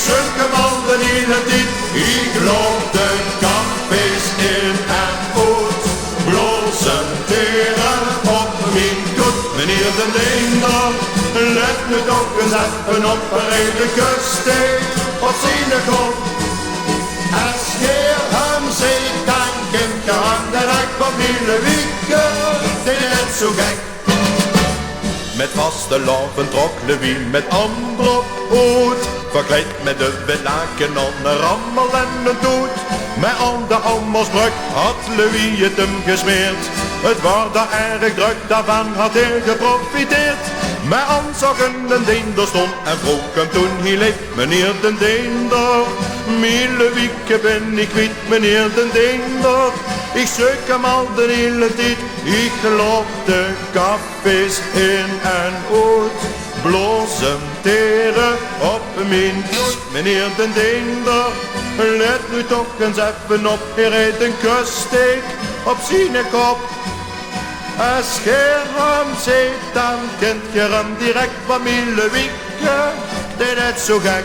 zunk hem al de hele tijd. Ik loop de cafés in en uit. Blozenteren op mijn goed. Meneer de Leender, let nu toch eens even op. Redelijk steek op zijn kop. Als heer hem zegt, dan kent je hem direct van hele wieken. Dit is net zo gek. Met vaste loven trok Louis met Ambrop uit. Verkleed met de wilaken aan een rammel en een toet. Met aan de Ammersbrug had Louis het hem gesmeerd. Het was daar erg druk, daarvan had hij geprofiteerd. Met aanzogen den Deender stond en vroeg hem toen hij leef. Meneer den Deender, mijn Louieke ben ik kwijt, meneer den Deender. Ik zoek hem al de hele tijd, ik loop de cafés in en uit. Blozenteren op mijn dood, meneer den Deender. Let nu toch eens even op, hij reed een kussteek op zijn kop. Als je hem ziet, dan kent je hem direct van mijn Louieke. Dit is net zo gek.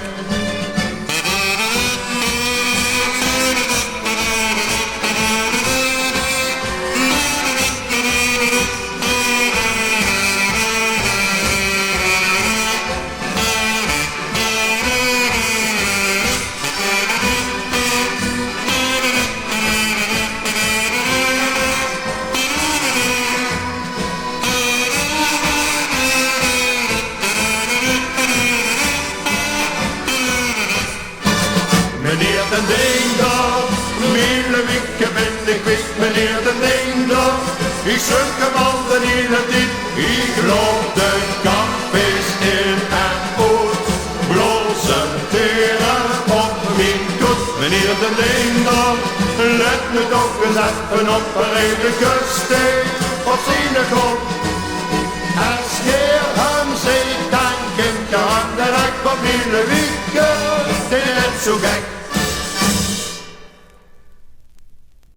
Meneer den Deender, mijn Louieke ben ik kwijt, meneer den Deender. Ik zunk hem al de hele tijd, ik loop de cafés in en uit. Blozenteren op mijn goed, meneer den Deender. Let nu toch eens even op, een redelijke steek op zijn kop.